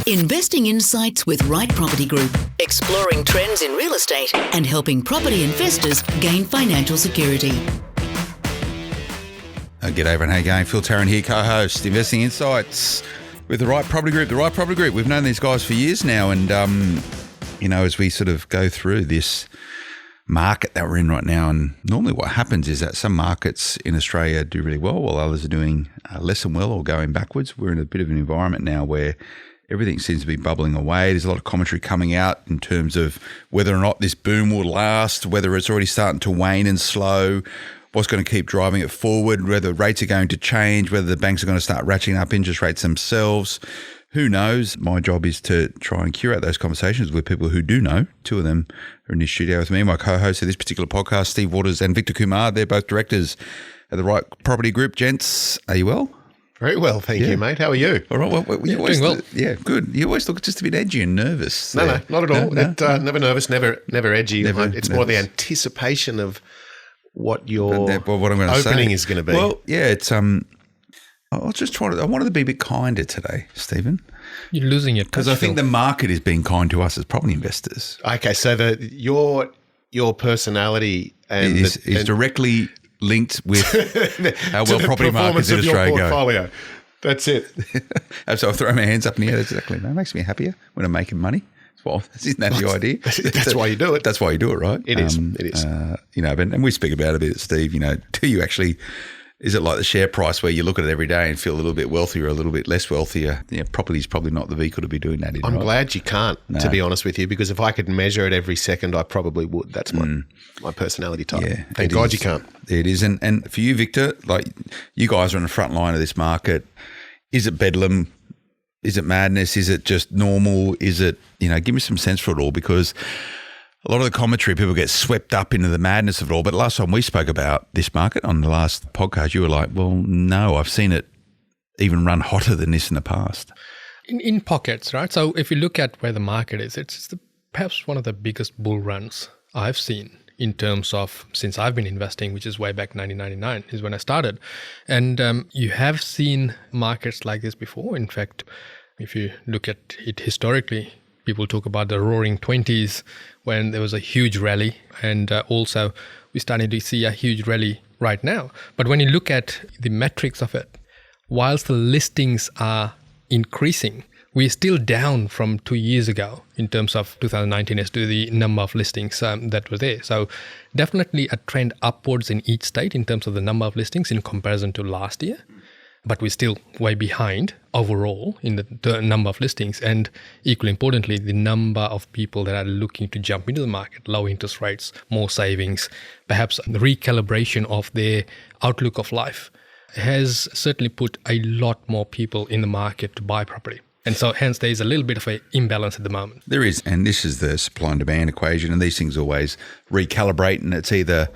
Investing insights with Right Property Group, exploring trends in real estate and helping property investors gain financial security. G'day everyone, how you going? Phil Tarrant here, co-host, Investing Insights with the Right Property Group. The Right Property Group, we've known these guys for years now, and as we sort of go through this market that we're in right now, and normally what happens is that some markets in Australia do really well while others are doing less than well or going backwards. We're in a bit of an environment now where everything seems to be bubbling away. There's a lot of commentary coming out in terms of whether or not this boom will last, whether it's already starting to wane and slow, what's going to keep driving it forward, whether rates are going to change, whether the banks are going to start ratcheting up interest rates themselves. Who knows? My job is to try and curate those conversations with people who do know. Two of them are in the studio with me. My co-hosts of this particular podcast, Steve Waters and Victor Kumar. They're both directors at the Right Property Group. Gents, are you well? Very well, thank you, mate. How are you? All right. Well, you always doing well. Yeah, good. You always look just a bit edgy and nervous. No, not at all. No? Never nervous, never edgy. It's more the anticipation of what your what I'm going to opening say is going to be. Well, yeah, it's I wanted to be a bit kinder today, Stephen. You're losing your touch, because I think the market is being kind to us as property investors. Okay, so your personality is directly linked with how well property markets in Australia go. Portfolio. That's it. So I throw my hands up in the air. That's exactly. That makes me happier when I'm making money. Well, isn't that the idea? That's why you do it. That's why you do it, right? It is. It is. And we speak about it a bit, Steve. Do you actually? Is it like the share price where you look at it every day and feel a little bit wealthier, or a little bit less wealthier? Property is probably not the vehicle to be doing that in. I'm glad you can't, to be honest with you, because if I could measure it every second, I probably would. That's my personality type. Yeah, thank God you can't. It is. And for you, Victor, like you guys are on the front line of this market. Is it bedlam? Is it madness? Is it just normal? Is it, give me some sense for it all, because a lot of the commentary, people get swept up into the madness of it all. But last time we spoke about this market on the last podcast, you were like, well, no, I've seen it even run hotter than this in the past. In pockets, right? So if you look at where the market is, it's perhaps one of the biggest bull runs I've seen in terms of since I've been investing, which is way back 1999 is when I started. And you have seen markets like this before. In fact, if you look at it historically, people talk about the roaring 20s when there was a huge rally, and also we're starting to see a huge rally right now. But when you look at the metrics of it, whilst the listings are increasing, we're still down from 2 years ago in terms of 2019 as to the number of listings that were there. So definitely a trend upwards in each state in terms of the number of listings in comparison to last year. But we're still way behind overall in the number of listings, and equally importantly, the number of people that are looking to jump into the market, low interest rates, more savings, perhaps the recalibration of their outlook of life has certainly put a lot more people in the market to buy property. And so hence there's a little bit of an imbalance at the moment. There is, and this is the supply and demand equation, and these things always recalibrate, and it's either...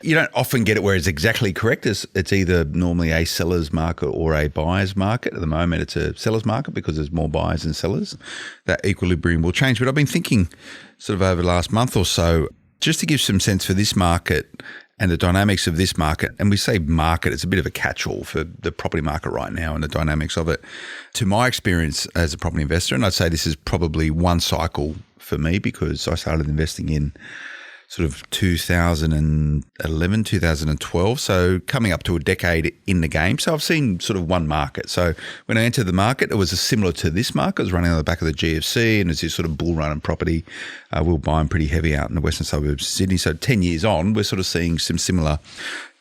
You don't often get it where it's exactly correct. It's either normally a seller's market or a buyer's market. At the moment, it's a seller's market because there's more buyers than sellers. That equilibrium will change. But I've been thinking sort of over the last month or so, just to give some sense for this market and the dynamics of this market. And we say market, it's a bit of a catch-all for the property market right now and the dynamics of it. To my experience as a property investor, and I'd say this is probably one cycle for me because I started investing in sort of 2011, 2012. So coming up to a decade in the game. So I've seen sort of one market. So when I entered the market, it was similar to this market. It was running on the back of the GFC, and it's this sort of bull run in property. We were buying pretty heavy out in the western suburbs of Sydney. So 10 years on, we're sort of seeing some similar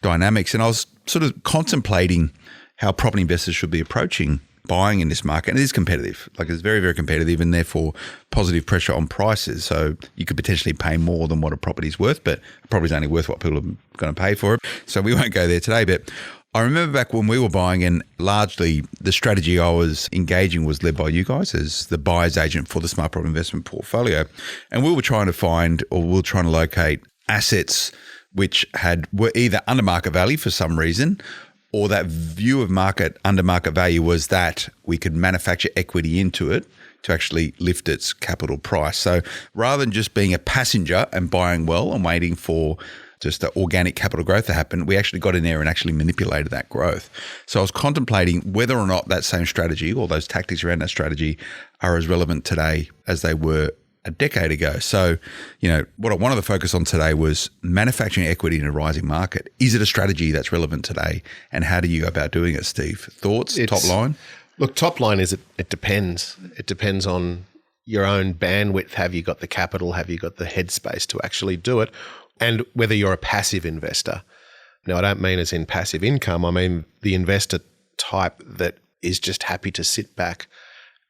dynamics. And I was sort of contemplating how property investors should be approaching buying in this market. And it is competitive. Like it's very, very competitive, and therefore positive pressure on prices. So you could potentially pay more than what a property is worth, but a property is only worth what people are going to pay for it. So we won't go there today. But I remember back when we were buying, and largely the strategy I was engaging was led by you guys as the buyer's agent for the Smart Property Investment portfolio. And we were trying to find, or we were trying to locate assets which were either under market value for some reason, or that view of market under market value was that we could manufacture equity into it to actually lift its capital price. So rather than just being a passenger and buying well and waiting for just the organic capital growth that happened, we actually got in there and actually manipulated that growth. So I was contemplating whether or not that same strategy or those tactics around that strategy are as relevant today as they were a decade ago. So, what I wanted to focus on today was manufacturing equity in a rising market. Is it a strategy that's relevant today? And how do you go about doing it, Steve? Thoughts, top line? Look, top line is it depends. It depends on your own bandwidth. Have you got the capital? Have you got the headspace to actually do it? And whether you're a passive investor. Now, I don't mean as in passive income. I mean the investor type that is just happy to sit back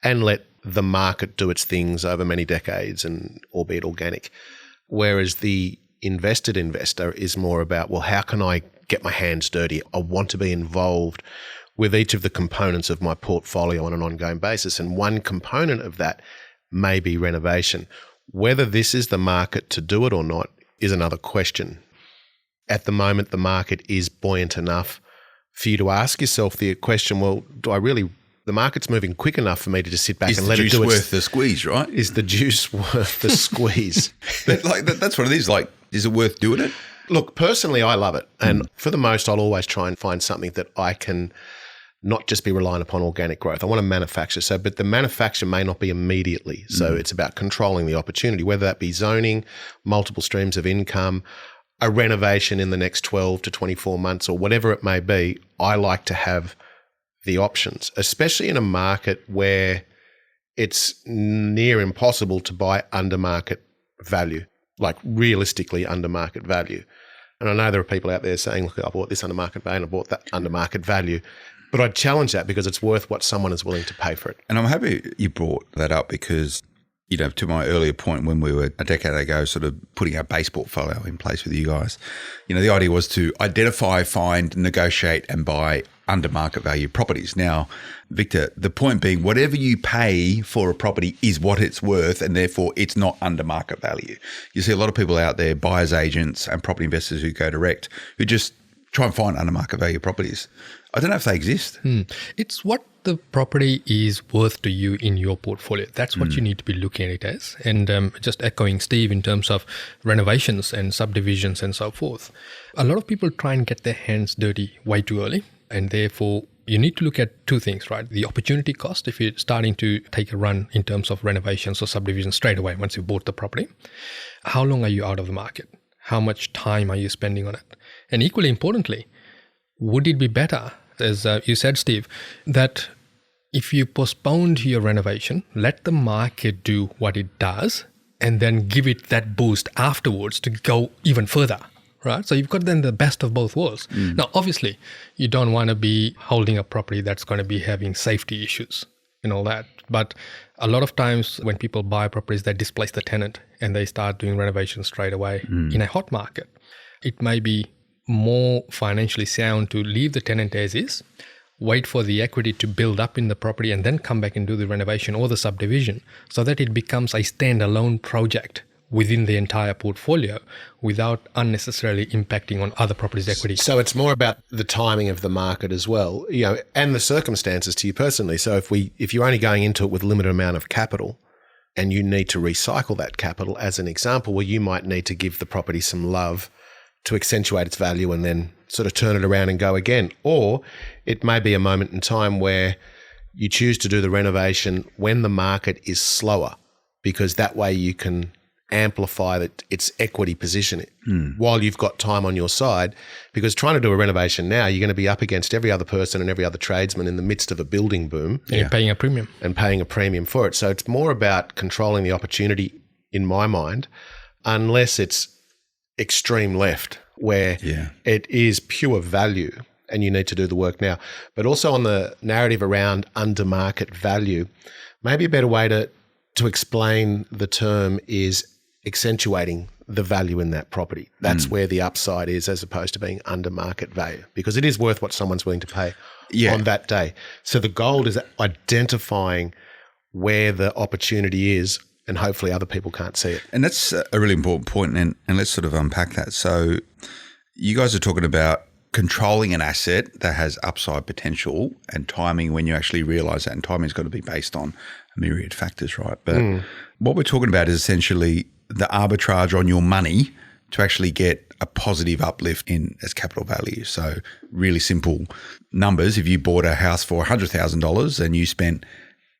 and let the market do its things over many decades, and albeit organic. Whereas the invested investor is more about, well, how can I get my hands dirty? I want to be involved with each of the components of my portfolio on an ongoing basis. And one component of that may be renovation. Whether this is the market to do it or not is another question. At the moment, the market is buoyant enough for you to ask yourself the question, well, the market's moving quick enough for me to just sit back and let it do it. Is the juice worth the squeeze, right? Is the juice worth the squeeze? But that's what it is. Is it worth doing it? Look, personally, I love it. And for the most, I'll always try and find something that I can not just be reliant upon organic growth. I want to manufacture. But the manufacture may not be immediately. So it's about controlling the opportunity, whether that be zoning, multiple streams of income, a renovation in the next 12 to 24 months, or whatever it may be. I like to have the options, especially in a market where it's near impossible to buy under market value, like realistically under market value. And I know there are people out there saying, look, I bought this under market value and I bought that under market value. But I'd challenge that because it's worth what someone is willing to pay for it. And I'm happy you brought that up because, to my earlier point when we were a decade ago sort of putting our base portfolio in place with you guys, the idea was to identify, find, negotiate and buy under market value properties. Now, Victor, the point being whatever you pay for a property is what it's worth and therefore it's not under market value. You see a lot of people out there, buyers agents and property investors who go direct, who just try and find under market value properties. I don't know if they exist. It's what the property is worth to you in your portfolio. That's what you need to be looking at it as. And just echoing Steve in terms of renovations and subdivisions and so forth. A lot of people try and get their hands dirty way too early. And therefore, you need to look at two things, right? The opportunity cost, if you're starting to take a run in terms of renovations or subdivisions straight away once you bought the property. How long are you out of the market? How much time are you spending on it? And equally importantly, would it be better, as you said, Steve, that if you postponed your renovation, let the market do what it does, and then give it that boost afterwards to go even further, right? So you've got then the best of both worlds. Now, obviously, you don't want to be holding a property that's going to be having safety issues and all that. But a lot of times when people buy properties, they displace the tenant and they start doing renovations straight away in a hot market. It may be more financially sound to leave the tenant as is, wait for the equity to build up in the property and then come back and do the renovation or the subdivision so that it becomes a standalone project within the entire portfolio without unnecessarily impacting on other properties' equity. So it's more about the timing of the market as well, and the circumstances to you personally. So if you're only going into it with a limited amount of capital and you need to recycle that capital, as an example, well, you might need to give the property some love to accentuate its value and then sort of turn it around and go again. Or it may be a moment in time where you choose to do the renovation when the market is slower, because that way you can amplify its equity position while you've got time on your side. Because trying to do a renovation now, you're going to be up against every other person and every other tradesman in the midst of a building boom. And you're paying a premium. And paying a premium for it. So it's more about controlling the opportunity, in my mind, unless it's extreme left, where it is pure value and you need to do the work now. But also on the narrative around under market value, maybe a better way to explain the term is accentuating the value in that property. That's where the upside is, as opposed to being under market value, because it is worth what someone's willing to pay on that day. So the goal is identifying where the opportunity is, and hopefully other people can't see it. And that's a really important point, and let's sort of unpack that. So you guys are talking about controlling an asset that has upside potential and timing when you actually realise that, and timing's got to be based on a myriad factors, right? But what we're talking about is essentially the arbitrage on your money to actually get a positive uplift in its capital value. So really simple numbers. If you bought a house for $100,000 and you spent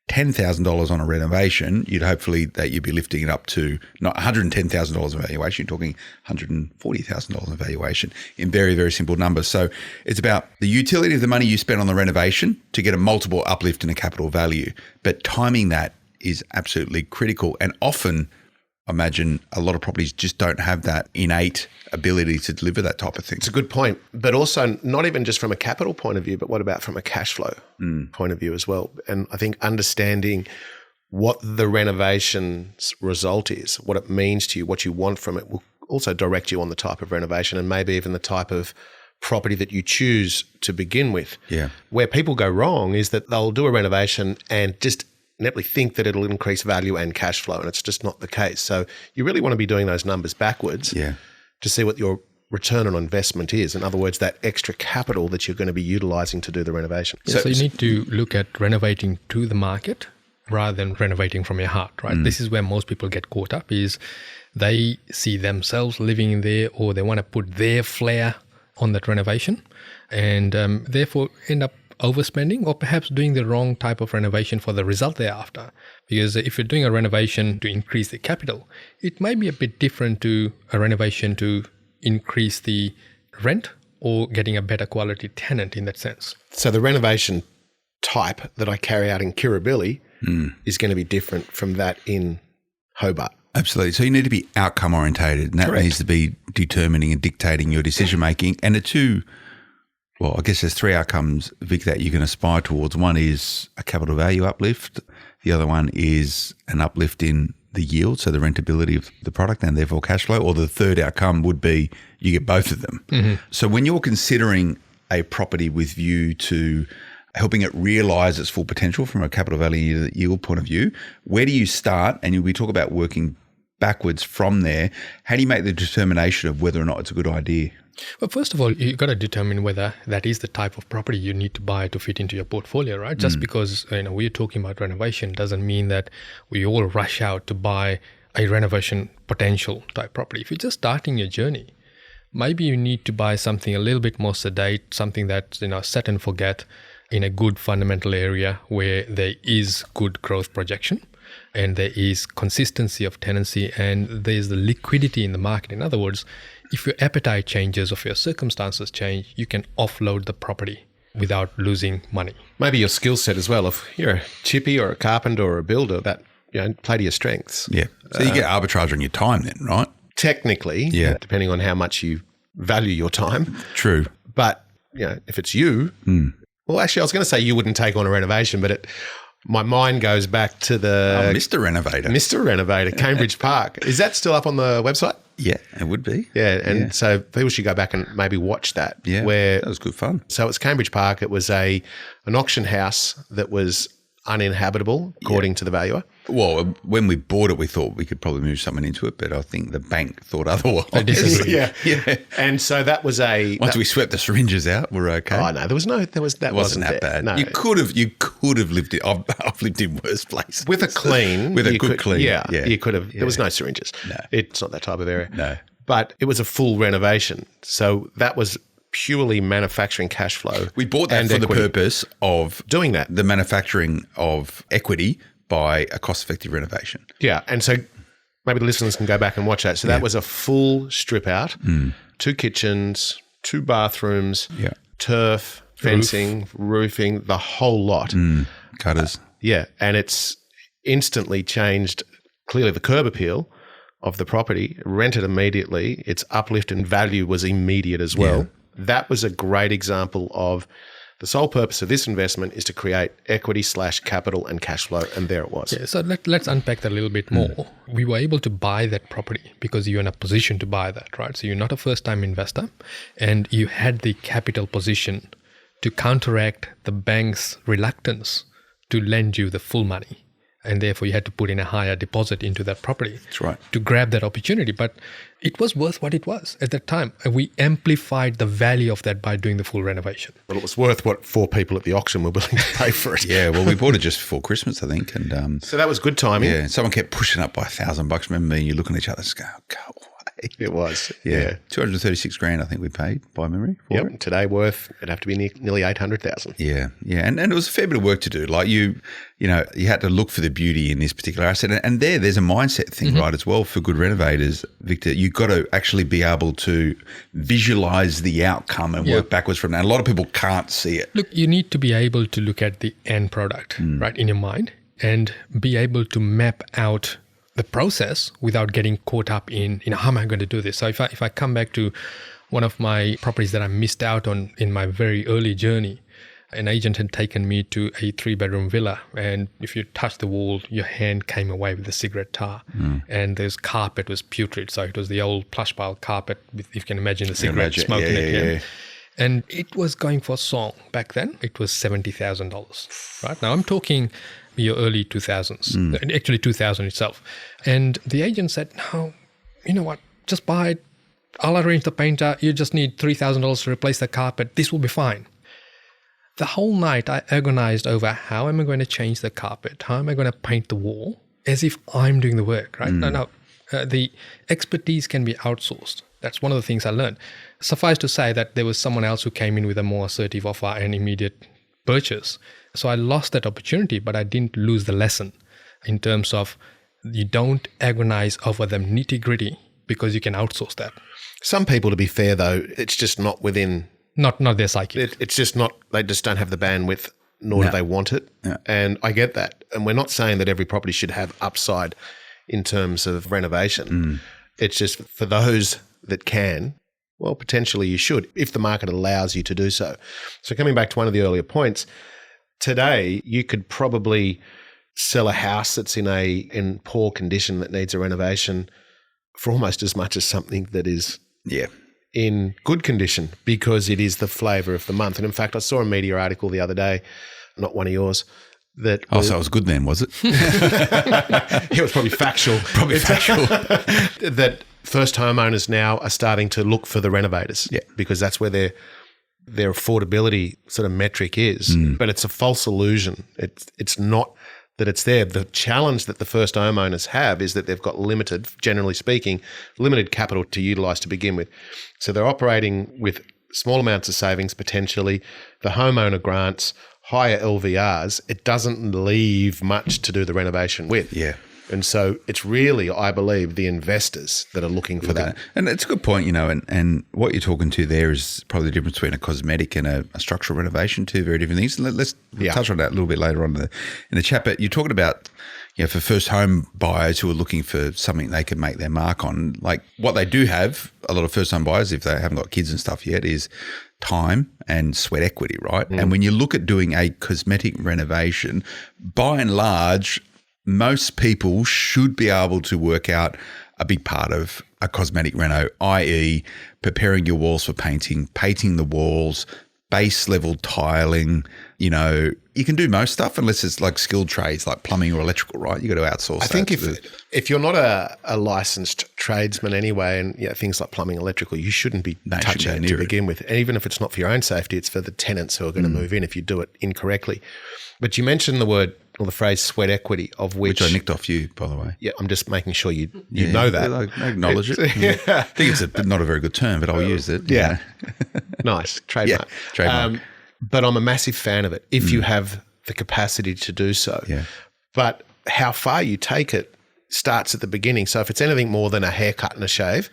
$10,000 on a renovation, you'd be lifting it up to not $110,000 in valuation, you're talking $140,000 in valuation in very, very simple numbers. So it's about the utility of the money you spent on the renovation to get a multiple uplift in a capital value. But timing that is absolutely critical. And often, I imagine a lot of properties just don't have that innate ability to deliver that type of thing. It's a good point, but also not even just from a capital point of view, but what about from a cash flow point of view as well? And I think understanding what the renovation's result is, what it means to you, what you want from it, will also direct you on the type of renovation and maybe even the type of property that you choose to begin with. Yeah. Where people go wrong is that they'll do a renovation and just ineptly think that it'll increase value and cash flow, and it's just not the case. So you really want to be doing those numbers backwards to see what your return on investment is. In other words, that extra capital that you're going to be utilising to do the renovation. So you need to look at renovating to the market rather than renovating from your heart, right? This is where most people get caught up, is they see themselves living in there, or they want to put their flair on that renovation, and therefore end up overspending, or perhaps doing the wrong type of renovation for the result thereafter. Because if you're doing a renovation to increase the capital, it might be a bit different to a renovation to increase the rent or getting a better quality tenant in that sense. So the renovation type that I carry out in Kirribilli is going to be different from that in Hobart. Absolutely. So you need to be outcome orientated, and that needs to be determining and dictating your decision making. And I guess there's three outcomes, Vic, that you can aspire towards. One is a capital value uplift. The other one is an uplift in the yield, so the rentability of the product and therefore cash flow. Or the third outcome would be you get both of them. Mm-hmm. So when you're considering a property with view to helping it realise its full potential from a capital value yield point of view, where do you start? And we talk about working backwards from there. How do you make the determination of whether or not it's a good idea? Well, first of all, you've got to determine whether that is the type of property you need to buy to fit into your portfolio, right? Just because we're talking about renovation doesn't mean that we all rush out to buy a renovation potential type property. If you're just starting your journey, maybe you need to buy something a little bit more sedate, something that's set and forget in a good fundamental area where there is good growth projection and there is consistency of tenancy and there's the liquidity in the market. In other words, if your appetite changes or if your circumstances change, you can offload the property without losing money. Maybe your skill set as well. If you're a chippy or a carpenter or a builder, that play to your strengths. Yeah. So you get arbitrage on your time then, right? Technically, depending on how much you value your time. True. But if it's you, well, actually, I was going to say you wouldn't take on a renovation, but my mind goes back to the Mr. Renovator, Cambridge Park. Is that still up on the website? Yeah, it would be. Yeah, and so people should go back and maybe watch that. Yeah, that was good fun. So it's Cambridge Park. It was an auction house that was uninhabitable, according to the valuer. Well, when we bought it, we thought we could probably move someone into it, but I think the bank thought otherwise. I disagree. Yeah. And so that was once we swept the syringes out, we're okay. Oh no, that wasn't that bad. No. You could have lived it. I've lived in worse places. With a clean. With a good clean. Yeah. You could have. There was no syringes. No. It's not that type of area. No. But it was a full renovation. So that was purely manufacturing cash flow. We bought that for the purpose of doing that. The manufacturing of equity by a cost-effective renovation. Yeah. And so maybe the listeners can go back and watch that. So that was a full strip out, 2 kitchens, 2 bathrooms, turf, fencing, roofing, the whole lot. Cutters. And it's instantly changed, clearly, the curb appeal of the property, rented immediately. Its uplift in value was immediate as well. Yeah. That was a great example of the sole purpose of this investment is to create equity/capital and cash flow, and there it was. Yeah, so let's unpack that a little bit more. We were able to buy that property because you're in a position to buy that, right? So you're not a first-time investor, and you had the capital position to counteract the bank's reluctance to lend you the full money. And therefore, you had to put in a higher deposit into that property. That's right. To grab that opportunity. But it was worth what it was at that time. And we amplified the value of that by doing the full renovation. Well, it was worth what 4 people at the auction were willing to pay for it. Yeah, well, we bought it just before Christmas, I think. And so that was good timing. Yeah, someone kept pushing up by $1,000. Remember me and you looking at each other and go, It was. Yeah. 236 grand, I think we paid by memory for it. Today it'd have to be nearly 800,000. Yeah. And it was a fair bit of work to do. Like you had to look for the beauty in this particular asset. And there's a mindset thing, right, as well for good renovators, Victor. You've got to actually be able to visualize the outcome and work backwards from that. And a lot of people can't see it. Look, you need to be able to look at the end product, right, in your mind and be able to map out the process without getting caught up in, how am I going to do this? So if I come back to one of my properties that I missed out on in my very early journey, an agent had taken me to a 3-bedroom villa, and if you touch the wall, your hand came away with the cigarette tar, and this carpet was putrid. So it was the old plush pile carpet with, if you can imagine, the cigarette smoke in it. Yeah. And it was going for a song back then. It was $70,000. Right now, I'm talking your early 2000s, actually 2000 itself. And the agent said, no, you know what, just buy it. I'll arrange the painter. You just need $3,000 to replace the carpet. This will be fine. The whole night I agonized over how am I going to change the carpet? How am I going to paint the wall? As if I'm doing the work, right? No. The expertise can be outsourced. That's one of the things I learned. Suffice to say that there was someone else who came in with a more assertive offer and immediate purchase. So I lost that opportunity, but I didn't lose the lesson in terms of you don't agonize over the nitty-gritty because you can outsource that. Some people, to be fair, though, it's just not within... Not their psyche. It's just not... They just don't have the bandwidth, nor do they want it. Yeah. And I get that. And we're not saying that every property should have upside in terms of renovation. It's just for those that can, well, potentially you should, if the market allows you to do so. So coming back to one of the earlier points, today you could probably sell a house that's in poor condition that needs a renovation for almost as much as something that is in good condition, because it is the flavour of the month. And in fact, I saw a media article the other day, not one of yours, that... So it was good then, was it? It was probably factual. That first homeowners now are starting to look for the renovators because that's where their affordability sort of metric is. But it's a false illusion. It's not that it's there. The challenge that the first homeowners have is that they've got limited, generally speaking, limited capital to utilise to begin with. So they're operating with small amounts of savings potentially, the homeowner grants, higher LVRs. It doesn't leave much to do the renovation with. Yeah. And so it's really, I believe, the investors that are looking for that. And it's a good point, and what you're talking to there is probably the difference between a cosmetic and a structural renovation, two very different things. Let's touch on that a little bit later on in the chat. But you're talking about, for first home buyers who are looking for something they can make their mark on, like what they do have, a lot of first home buyers, if they haven't got kids and stuff yet, is time and sweat equity, right? And when you look at doing a cosmetic renovation, by and large, most people should be able to work out a big part of a cosmetic reno, i.e. preparing your walls for painting the walls, base level tiling. You can do most stuff unless it's like skilled trades like plumbing or electrical, right? You got to outsource that. I think if you're not a licensed tradesman anyway, and things like plumbing, electrical, you shouldn't be touching it to begin with. And even if it's not for your own safety, it's for the tenants who are going to move in if you do it incorrectly. But you mentioned the word or the phrase sweat equity, of which I nicked off you, by the way. Yeah, I'm just making sure you know that. I acknowledge it. I think it's not a very good term, but I'll use it. Yeah. Nice. Trademark. Yeah, trademark. But I'm a massive fan of it if you have the capacity to do so. Yeah. But how far you take it starts at the beginning. So if it's anything more than a haircut and a shave,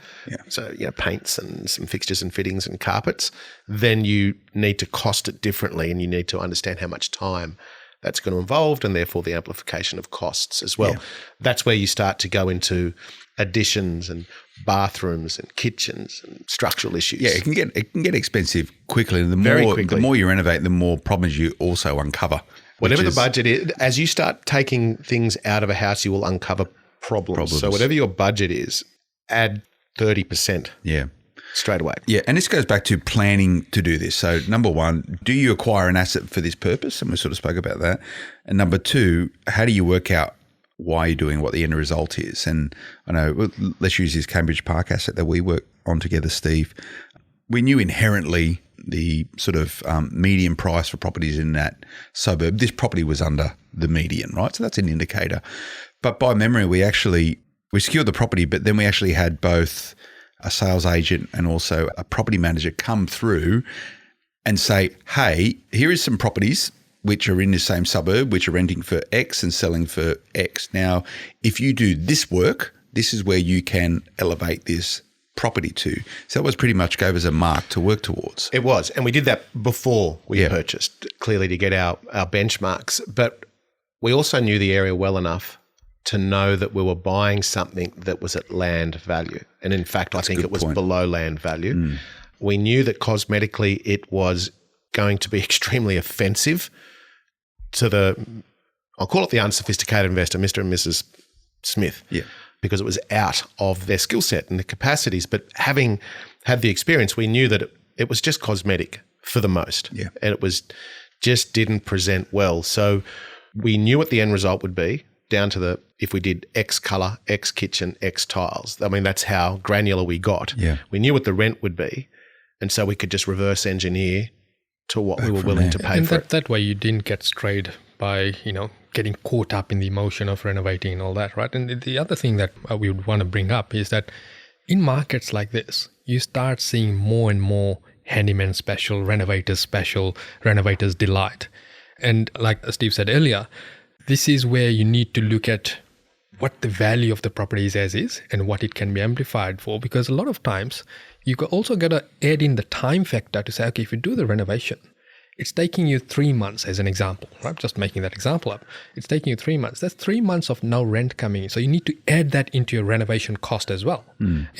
so paints and some fixtures and fittings and carpets, then you need to cost it differently, and you need to understand how much time that's going to involve, and therefore the amplification of costs as well. Yeah. That's where you start to go into additions and bathrooms and kitchens and structural issues. Yeah, it can get expensive quickly. And the more you renovate, the more problems you also uncover. Whatever the budget is, as you start taking things out of a house, you will uncover problems. So whatever your budget is, add 30%. Yeah. Straight away. Yeah, and this goes back to planning to do this. So number one, do you acquire an asset for this purpose? And we sort of spoke about that. And number two, how do you work out why you're doing what the end result is? And I know, let's use this Cambridge Park asset that we work on together, Steve. We knew inherently the sort of median price for properties in that suburb. This property was under the median, right? So that's an indicator. But by memory, we actually we secured the property, but then we actually had both a sales agent and also a property manager come through and say, hey, here is some properties which are in the same suburb, which are renting for X and selling for X. Now, if you do this work, this is where you can elevate this property to. So that was pretty much gave us a mark to work towards. It was. And we did that before we purchased, clearly to get our benchmarks. But we also knew the area well enough to know that we were buying something that was at land value. And in fact, I think it was below land value. We knew that cosmetically it was going to be extremely offensive to I'll call it the unsophisticated investor, Mr. and Mrs. Smith, because it was out of their skill set and the capacities. But having had the experience, we knew that it was just cosmetic for the most. And it was just didn't present well. So we knew what the end result would be, down to if we did X colour, X kitchen, X tiles. I mean, that's how granular we got. We knew what the rent would be. And so we could just reverse engineer to what we were willing to pay for it. That way you didn't get strayed by, getting caught up in the emotion of renovating and all that, right? And the other thing that we would want to bring up is that in markets like this, you start seeing more and more handyman special, renovators delight. And like Steve said earlier, this is where you need to look at what the value of the property is as is and what it can be amplified for. Because a lot of times you also got to add in the time factor to say, okay, if you do the renovation, it's taking you 3 months as an example, right? Just making that example up. It's taking you 3 months. That's 3 months of no rent coming in. So you need to add that into your renovation cost as well.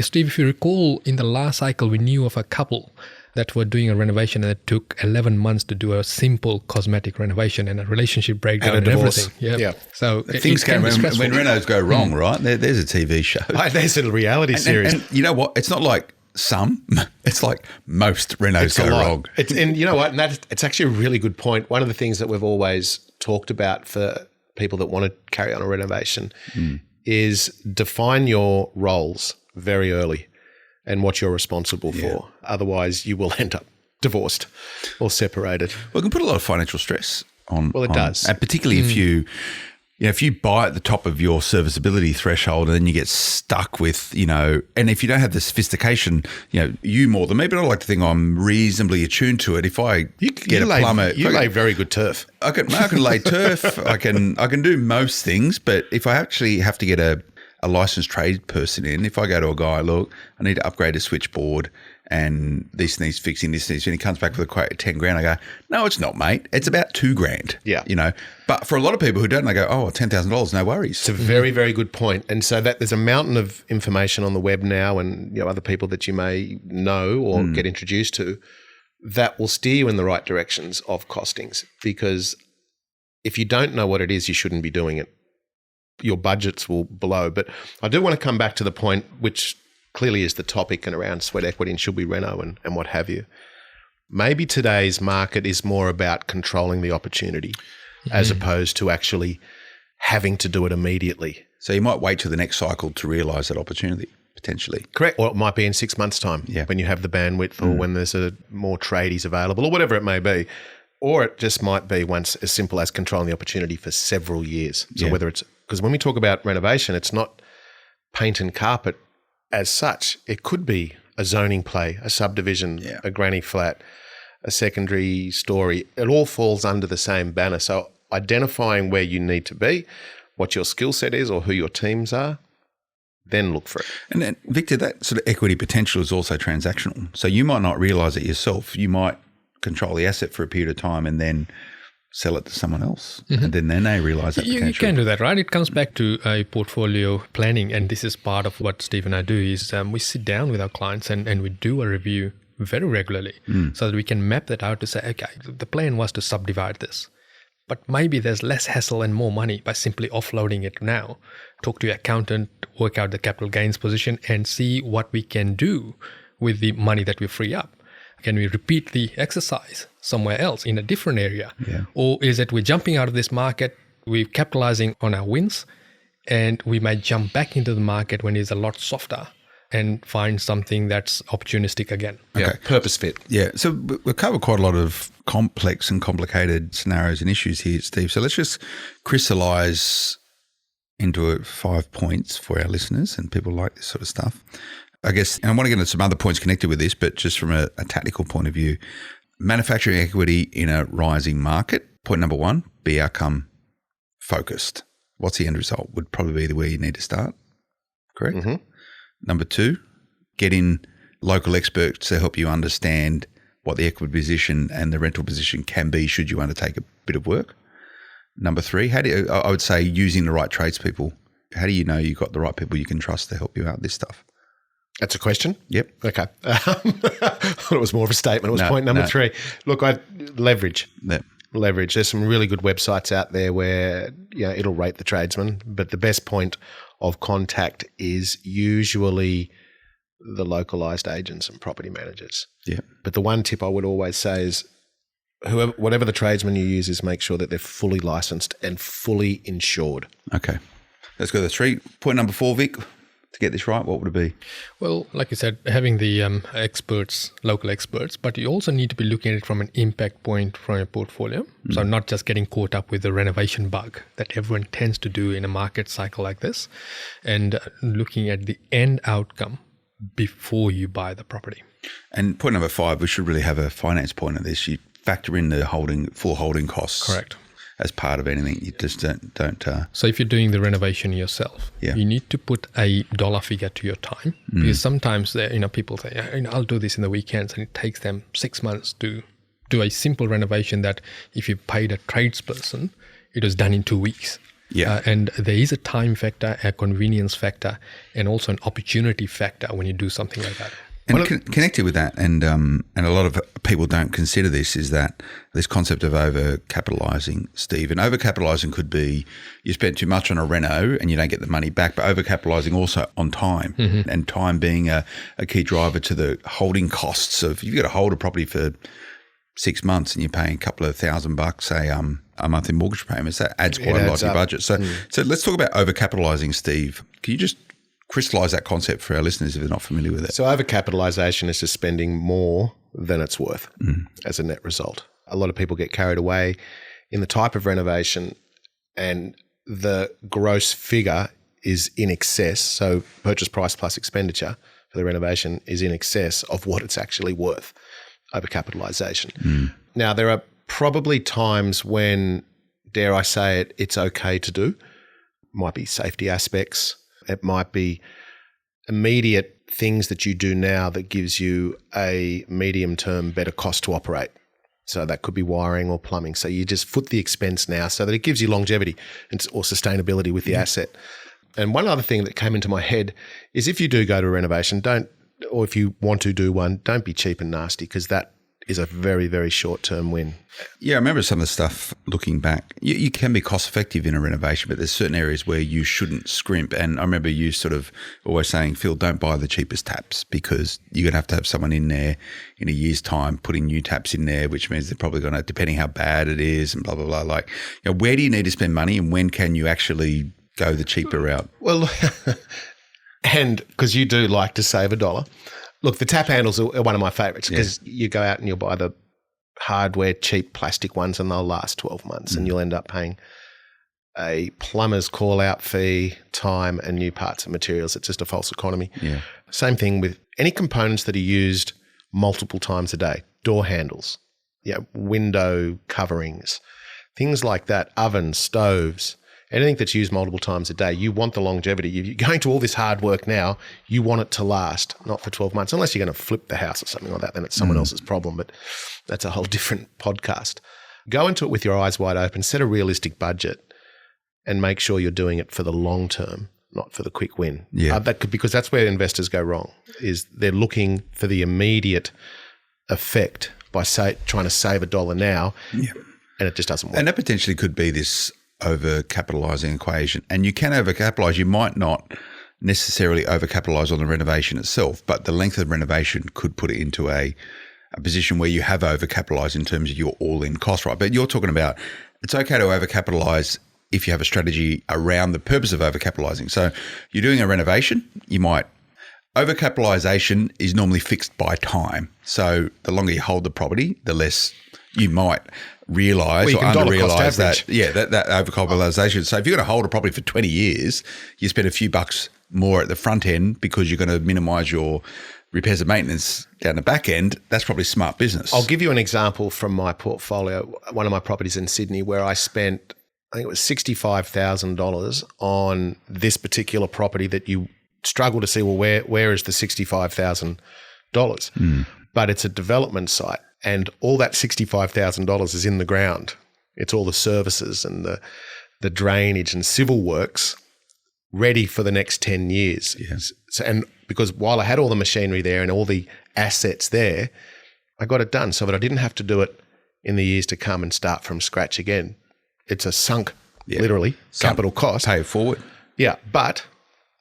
Steve, if you recall, in the last cycle, we knew of a couple that were doing a renovation and it took 11 months to do a simple cosmetic renovation and a relationship breakdown and everything. So things can when renos go wrong, right? There's a TV show. There's a reality series. And you know what? It's not like some, it's like most renos go wrong. And you know what? And it's actually a really good point. One of the things that we've always talked about for people that want to carry on a renovation is define your roles very early and what you're responsible for. Otherwise, you will end up divorced or separated. Well, it can put a lot of financial stress on. Well, it does. And particularly if you buy at the top of your serviceability threshold and then you get stuck with, and if you don't have the sophistication, you more than me, but I like to think I'm reasonably attuned to it. If I get a plumber. You lay very good turf. I can lay turf. I can do most things, but if I actually have to get a licensed trade person in, if I go to a guy, look, I need to upgrade a switchboard and this needs fixing, and he comes back with a quote of 10 grand, I go, no, it's not, mate. It's about 2 grand. But for a lot of people who don't, they go, oh, $10,000, no worries. It's a very, very good point. And so that there's a mountain of information on the web now and other people that you may know or get introduced to that will steer you in the right directions of costings, because if you don't know what it is, you shouldn't be doing it. Your budgets will blow. But I do want to come back to the point, which clearly is the topic and around sweat equity and should we reno and what have you. Maybe today's market is more about controlling the opportunity as opposed to actually having to do it immediately. So you might wait till the next cycle to realise that opportunity, potentially. Correct. Or it might be in 6 months' time when you have the bandwidth or when there's more tradies available or whatever it may be. Or it just might be once as simple as controlling the opportunity for several years. So whether it's – because when we talk about renovation, it's not paint and carpet as such. It could be a zoning play, a subdivision, a granny flat, a secondary story. It all falls under the same banner. So identifying where you need to be, what your skill set is or who your teams are, then look for it. And then, Victor, that sort of equity potential is also transactional. So you might not realise it yourself. You might control the asset for a period of time and then sell it to someone else. And then they realise that potential. You can do that, right? It comes back to a portfolio planning. And this is part of what Steve and I do is we sit down with our clients and we do a review very regularly so that we can map that out to say, okay, the plan was to subdivide this. But maybe there's less hassle and more money by simply offloading it now. Talk to your accountant, work out the capital gains position and see what we can do with the money that we free up. Can we repeat the exercise somewhere else in a different area? Or is it we're jumping out of this market, we're capitalizing on our wins, and we might jump back into the market when it's a lot softer and find something that's opportunistic again. Okay. Purpose fit. Yeah. So we've covered quite a lot of complex and complicated scenarios and issues here, Steve. So let's just crystallize, into 5 points for our listeners, and people like this sort of stuff. I guess, and I want to get into some other points connected with this, but just from a tactical point of view, manufacturing equity in a rising market. Point number 1, be outcome focused. What's the end result? Would probably be where you need to start. Correct? Mm-hmm. Number 2, get in local experts to help you understand what the equity position and the rental position can be should you undertake a bit of work. Number 3, I would say using the right tradespeople. How do you know you've got the right people you can trust to help you out with this stuff? That's a question? Yep. Okay. I thought it was more of a statement. It was point number 3. Look, leverage. Yep. Leverage. There's some really good websites out there where it'll rate the tradesman, but the best point of contact is usually the localized agents and property managers. Yeah. But the one tip I would always say is whatever the tradesman you use is make sure that they're fully licensed and fully insured. Okay. Let's go to 3. Point number 4, Vic. To get this right, what would it be? Well, like you said, having the experts, local experts, but you also need to be looking at it from an impact point from your portfolio. So not just getting caught up with the renovation bug that everyone tends to do in a market cycle like this, and looking at the end outcome before you buy the property. And point number 5, we should really have a finance point of this. You factor in the full holding costs. Correct. As part of anything. You just don't. So if you're doing the renovation yourself, you need to put a dollar figure to your time, because sometimes people say, I'll do this in the weekends, and it takes them 6 months to do a simple renovation that if you paid a tradesperson, it was done in 2 weeks. Yeah. And there is a time factor, a convenience factor, and also an opportunity factor when you do something like that. And connected with that, and a lot of people don't consider this, is that this concept of overcapitalising, Steve. And overcapitalising could be you spent too much on a reno and you don't get the money back, but overcapitalising also on time, and time being a key driver to the holding costs of, you've got to hold a property for 6 months and you're paying a couple of $1,000, say, a month in mortgage payments, that adds quite a lot to your budget. So let's talk about overcapitalising, Steve. Can you just crystallize that concept for our listeners if they're not familiar with it? So overcapitalization is just spending more than it's worth as a net result. A lot of people get carried away in the type of renovation, and the gross figure is in excess. So purchase price plus expenditure for the renovation is in excess of what it's actually worth. Overcapitalization. Now, there are probably times when, dare I say it, it's okay to do. Might be safety aspects. It might be immediate things that you do now that gives you a medium-term better cost to operate. So that could be wiring or plumbing. So you just foot the expense now so that it gives you longevity or sustainability with the asset. And one other thing that came into my head is if you do go to a renovation, or if you want to do one, don't be cheap and nasty, because that is a very, very short-term win. Yeah, I remember some of the stuff looking back. You can be cost-effective in a renovation, but there's certain areas where you shouldn't scrimp. And I remember you sort of always saying, Phil, don't buy the cheapest taps, because you're going to have someone in there in a year's time putting new taps in there, which means they're probably going to, depending how bad it is and blah, blah, blah. Like, where do you need to spend money, and when can you actually go the cheaper route? Well, and because you do like to save $1. Look, the tap handles are one of my favourites, because you go out and you'll buy the hardware, cheap plastic ones, and they'll last 12 months and you'll end up paying a plumber's call-out fee, time, and new parts and materials. It's just a false economy. Yeah. Same thing with any components that are used multiple times a day. Door handles, window coverings, things like that, ovens, stoves. Anything that's used multiple times a day, you want the longevity. You're going to all this hard work now, you want it to last, not for 12 months. Unless you're going to flip the house or something like that, then it's someone else's problem, but that's a whole different podcast. Go into it with your eyes wide open, set a realistic budget, and make sure you're doing it for the long term, not for the quick win. Yeah. Because that's where investors go wrong, is they're looking for the immediate effect by trying to save $1 now, and it just doesn't work. And that potentially could be this over-capitalising equation. And you can over-capitalise. You might not necessarily over-capitalise on the renovation itself, but the length of renovation could put it into a position where you have over-capitalised in terms of your all-in cost, right? But you're talking about it's okay to over-capitalise if you have a strategy around the purpose of over-capitalising. So you're doing a renovation, you might over-capitalisation is normally fixed by time. So the longer you hold the property, the less you might realise Well, you or can dollar cost under-realise that. average. Yeah, that overcapitalisation. So if you're going to hold a property for 20 years, you spend a few bucks more at the front end because you're going to minimise your repairs and maintenance down the back end. That's probably smart business. I'll give you an example from my portfolio. One of my properties in Sydney where I spent, I think it was $65,000 on this particular property that you struggle to see, well, where is the $65,000? But it's a development site and all that $65,000 is in the ground. It's all the services and the drainage and civil works ready for the next 10 years. Yes. So, and because while I had all the machinery there and all the assets there, I got it done so that I didn't have to do it in the years to come and start from scratch again. It's a sunk, literally, capital cost. Pay it forward. Yeah, but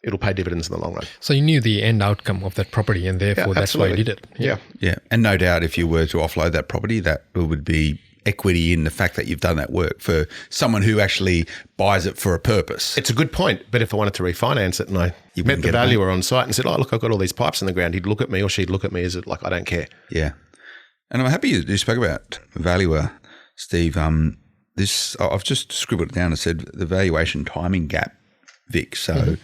it'll pay dividends in the long run. So you knew the end outcome of that property and therefore that's why you did it. Yeah. Yeah. And no doubt if you were to offload that property, that would be equity in the fact that you've done that work for someone who actually buys it for a purpose. It's a good point, but if I wanted to refinance it and I You met wouldn't the get it valuer on site and said, oh, look, I've got all these pipes in the ground, he'd look at me or she'd look at me as like, I don't care. Yeah. And I'm happy you spoke about valuer, Steve. I've just scribbled it down and said the valuation timing gap, Vic. So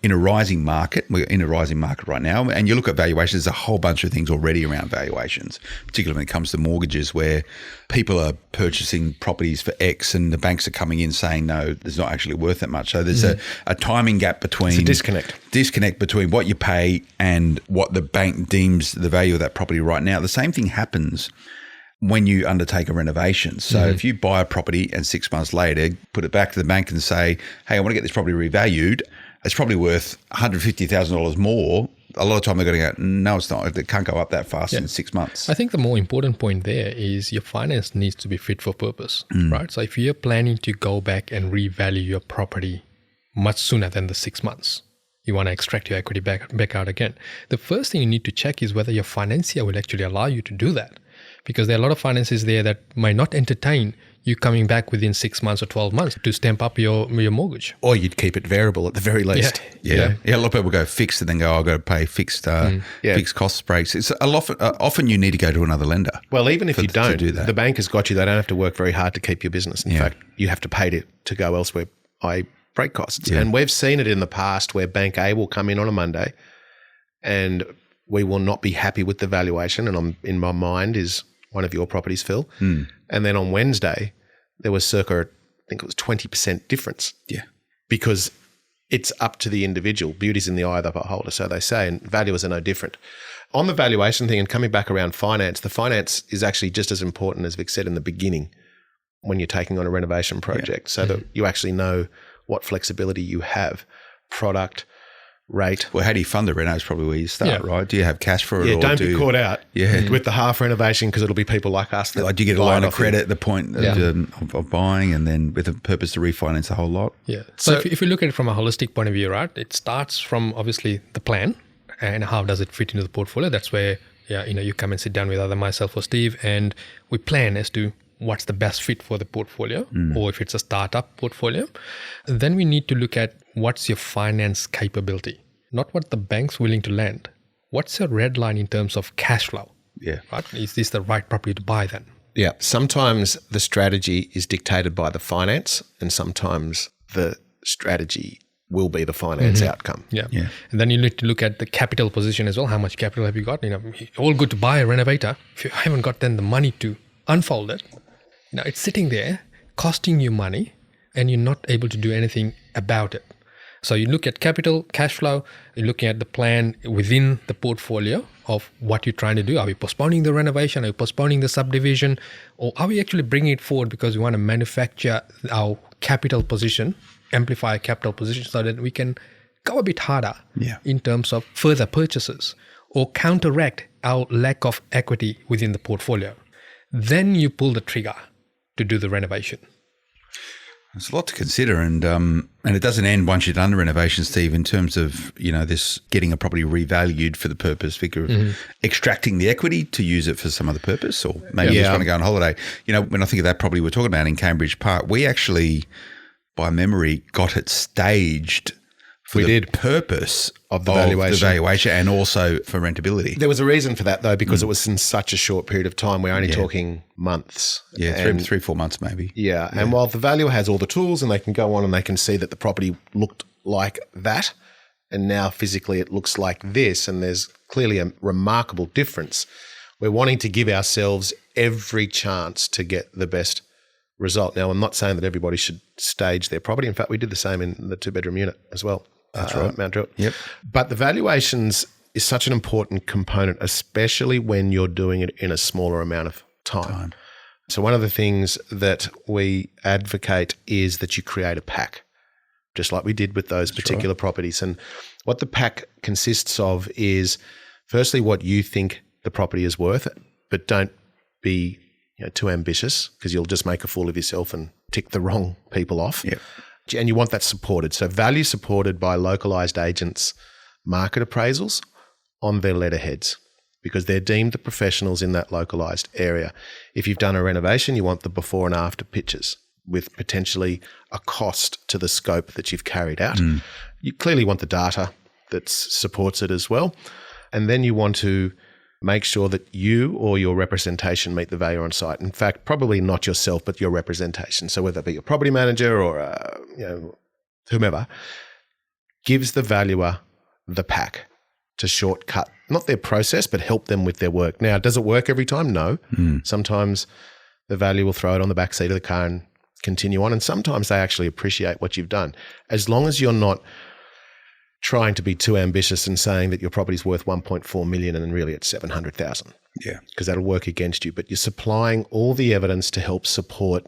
in a rising market, we're in a rising market right now, and you look at valuations, there's a whole bunch of things already around valuations, particularly when it comes to mortgages where people are purchasing properties for X and the banks are coming in saying, no, there's not actually worth that much. So there's a timing gap between… It's a disconnect between what you pay and what the bank deems the value of that property right now. The same thing happens when you undertake a renovation. So if you buy a property and 6 months later, put it back to the bank and say, hey, I want to get this property revalued, it's probably worth $150,000 more. A lot of time they're going to go, no, it's not. It can't go up that fast in 6 months. I think the more important point there is your finance needs to be fit for purpose, right? So if you're planning to go back and revalue your property much sooner than the 6 months, you want to extract your equity back out again, the first thing you need to check is whether your financier will actually allow you to do that. Because there are a lot of finances there that might not entertain you coming back within 6 months or 12 months to stamp up your mortgage. Or you'd keep it variable at the very least. Yeah. A lot of people go fixed and then go, I've got to pay fixed cost breaks. It's often you need to go to another lender. Well, even if you don't, do that. the bank has got you. They don't have to work very hard to keep your business. In fact, you have to pay to go elsewhere, i.e. break costs. And we've seen it in the past where Bank A will come in on a Monday and we will not be happy with the valuation. And in my mind is one of your properties, Phil. And then on Wednesday, there was circa, I think it was 20% difference. Yeah. Because it's up to the individual. Beauty's in the eye of the beholder, so they say, and valuers are no different. On the valuation thing and coming back around finance, the finance is actually just as important as Vic said in the beginning when you're taking on a renovation project so that you actually know what flexibility you have, product, rate. Well, how do you fund the reno is probably where you start, right? Do you have cash for it? Yeah, or don't be caught out with the half renovation because it'll be people like us. That do you get a line of credit at the point of buying and then with a purpose to refinance the whole lot? Yeah. So if you look at it from a holistic point of view, right, it starts from obviously the plan and how does it fit into the portfolio. That's where you come and sit down with either myself or Steve and we plan as to what's the best fit for the portfolio or if it's a startup portfolio. Then we need to look at what's your finance capability, not what the bank's willing to lend. What's your red line in terms of cash flow? Yeah. Right? Is this the right property to buy then? Yeah. Sometimes the strategy is dictated by the finance and sometimes the strategy will be the finance outcome. Yeah. And then you need to look at the capital position as well. How much capital have you got? All good to buy a renovator. If you haven't got then the money to unfold it, it's sitting there costing you money and you're not able to do anything about it. So you look at capital, cash flow, you're looking at the plan within the portfolio of what you're trying to do. Are we postponing the renovation? Are we postponing the subdivision? Or are we actually bringing it forward because we want to manufacture our capital position, amplify our capital position so that we can go a bit harder in terms of further purchases or counteract our lack of equity within the portfolio? Then you pull the trigger to do the renovation. There's a lot to consider, and it doesn't end once you've done the renovation, Steve, in terms of, this getting a property revalued for the purpose, Victor, of extracting the equity to use it for some other purpose, or maybe you just want to go on holiday. When I think of that property we're talking about in Cambridge Park, we actually, by memory, got it staged for purpose of the valuation and also for rentability. There was a reason for that, though, because it was in such a short period of time. We're only talking months. Yeah, 3-4 months maybe. Yeah. And while the valuer has all the tools and they can go on and they can see that the property looked like that and now physically it looks like this, and there's clearly a remarkable difference, we're wanting to give ourselves every chance to get the best result. Now, I'm not saying that everybody should stage their property. In fact, we did the same in the 2-bedroom unit as well. That's right. Mount Druitt. Yep. But the valuations is such an important component, especially when you're doing it in a smaller amount of time. So one of the things that we advocate is that you create a pack, just like we did with those particular properties. And what the pack consists of is, firstly, what you think the property is worth, but don't be too ambitious, because you'll just make a fool of yourself and tick the wrong people off. Yep. And you want that supported. So value supported by localised agents' market appraisals on their letterheads, because they're deemed the professionals in that localised area. If you've done a renovation, you want the before and after pictures with potentially a cost to the scope that you've carried out. You clearly want the data that supports it as well. And then you want to make sure that you or your representation meet the value on site. In fact, probably not yourself, but your representation. So whether it be your property manager or whomever, gives the valuer the pack to shortcut not their process, but help them with their work. Now, does it work every time? No. Sometimes the valuer will throw it on the back seat of the car and continue on. And sometimes they actually appreciate what you've done. As long as you're not trying to be too ambitious and saying that your property's worth 1.4 million and then really it's 700,000. Yeah. Because that'll work against you. But you're supplying all the evidence to help support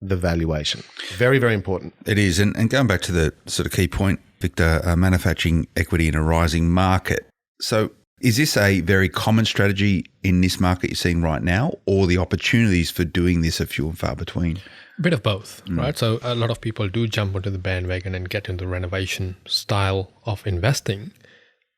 the valuation. Very, very important. It is. And going back to the sort of key point, Victor, manufacturing equity in a rising market. So is this a very common strategy in this market you're seeing right now, or the opportunities for doing this are few and far between? A bit of both, right? So a lot of people do jump onto the bandwagon and get into the renovation style of investing,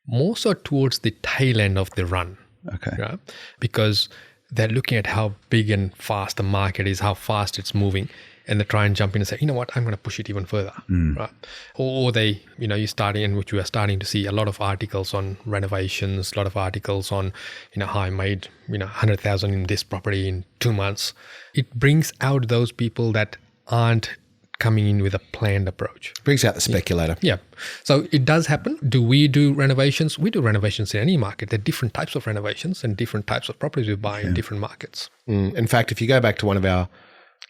more so towards the tail end of the run. Okay. Right? Because they're looking at how big and fast the market is, how fast it's moving, and they try and jump in and say, you know what, I'm going to push it even further, right? Or they, you're starting, in which we are starting to see a lot of articles on renovations, a lot of articles on, how I made, 100,000 in this property in 2 months. It brings out those people that aren't coming in with a planned approach. Brings out the speculator. Yeah. So it does happen. Do we do renovations? We do renovations in any market. There are different types of renovations and different types of properties we buy in different markets. In fact, if you go back to one of our,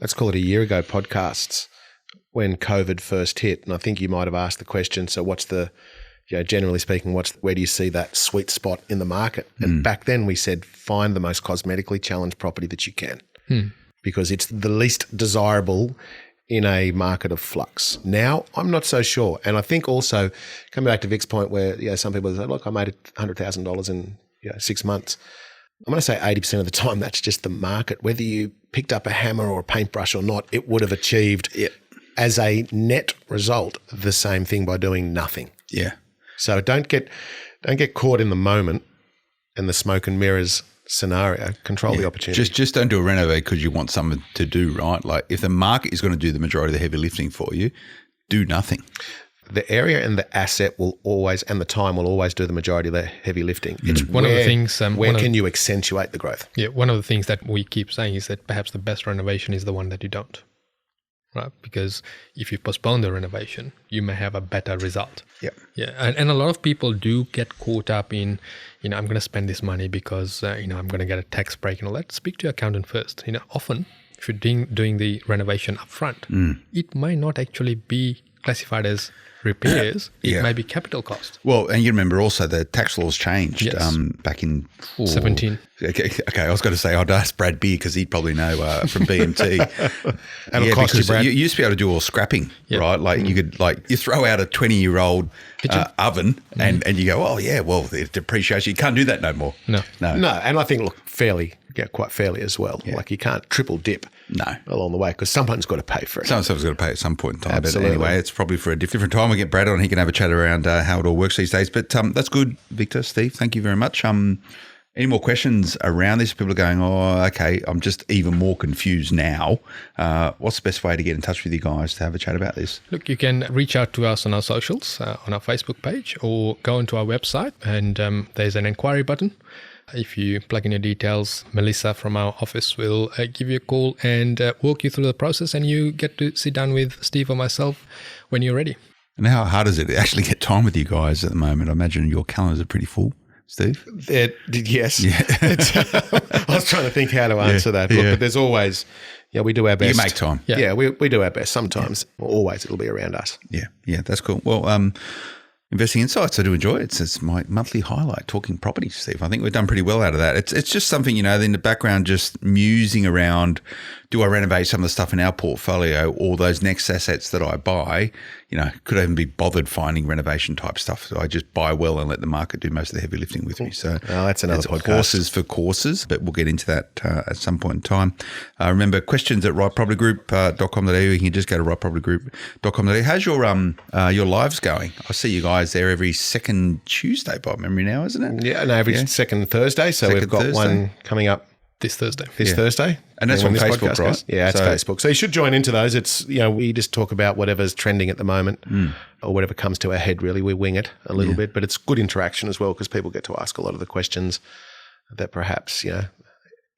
let's call it a year ago, podcasts, when COVID first hit, and I think you might have asked the question, so what's the, generally speaking, where do you see that sweet spot in the market? And back then we said, find the most cosmetically challenged property that you can, because it's the least desirable in a market of flux. Now, I'm not so sure. And I think also, coming back to Vic's point where some people say, look, I made $100,000 in 6 months. I'm going to say 80% of the time that's just the market. Whether you picked up a hammer or a paintbrush or not, it would have achieved as a net result the same thing by doing nothing. Yeah. So don't get caught in the moment and the smoke and mirrors scenario. Control the opportunity. Just don't do a renovate because you want something to do, right? Like if the market is going to do the majority of the heavy lifting for you, do nothing. The area and the asset will always, and the time will always do the majority of the heavy lifting. It's one of the things. Where can you accentuate the growth? Yeah, one of the things that we keep saying is that perhaps the best renovation is the one that you don't, right? Because if you postpone the renovation, you may have a better result. Yeah, yeah, and a lot of people do get caught up in, I'm going to spend this money because I'm going to get a tax break and all that. Speak to your accountant first. Often if you're doing the renovation upfront, it might not actually be classified as repairs. It may be capital cost. Well, and you remember also the tax laws changed back in 17. Okay, I was going to say I'd ask Brad Beer because he'd probably know from BMT. And it'll cost you, Brad. You used to be able to do all scrapping, right? Like you could, you throw out a 20-year-old oven and you go, oh yeah, well, the depreciation, you can't do that no more. No. And I think, look, quite fairly as well. Yeah. Like you can't triple dip along the way because someone's got to pay for it. Someone's got to pay at some point in time. Absolutely. But anyway, it's probably for a different time. We'll get Brad on. He can have a chat around how it all works these days. But that's good, Victor, Steve. Thank you very much. Any more questions around this? People are going, oh, okay, I'm just even more confused now. What's the best way to get in touch with you guys to have a chat about this? Look, you can reach out to us on our socials, on our Facebook page, or go onto our website, and there's an inquiry button. If you plug in your details, Melissa from our office will give you a call and walk you through the process, and you get to sit down with Steve or myself when you're ready. And how hard is it to actually get time with you guys at the moment? I imagine your calendars are pretty full. Steve? Yes. Yeah. I was trying to think how to answer that. Look, but there's always, we do our best. You make time. Yeah, we do our best. Sometimes, always, it'll be around us. Yeah, that's cool. Well, Investing Insights, I do enjoy it. It's my monthly highlight, talking property, Steve. I think we've done pretty well out of that. It's just something, in the background, just musing around, do I renovate some of the stuff in our portfolio, or those next assets that I buy, could I even be bothered finding renovation type stuff? So I just buy well and let the market do most of the heavy lifting with me. So that's another podcast. Horses for courses, but we'll get into that at some point in time. Remember, questions at rightpropertygroup.com.au. You can just go to rightpropertygroup.com.au. How's your lives going? I see you guys there every second Tuesday by memory now, isn't it? Yeah, no, every second Thursday. So we've got one coming up this Thursday. Thursday. And that's on Facebook, right? Yeah, it's Facebook. So you should join into those. It's, we just talk about whatever's trending at the moment or whatever comes to our head, really. We wing it a little bit, but it's good interaction as well because people get to ask a lot of the questions that perhaps,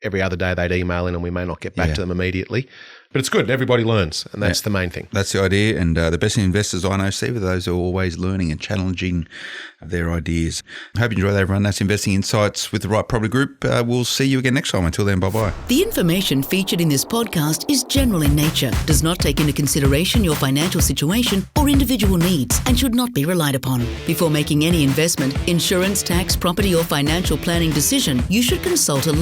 every other day they'd email in and we may not get back to them immediately. But it's good. Everybody learns, and that's the main thing. That's the idea. And the best investors I know, Steve, are those who are always learning and challenging their ideas. I hope you enjoy that, everyone. That's Investing Insights with the Right Property Group. We'll see you again next time. Until then, bye-bye. The information featured in this podcast is general in nature, does not take into consideration your financial situation or individual needs, and should not be relied upon. Before making any investment, insurance, tax, property, or financial planning decision, you should consult a licensed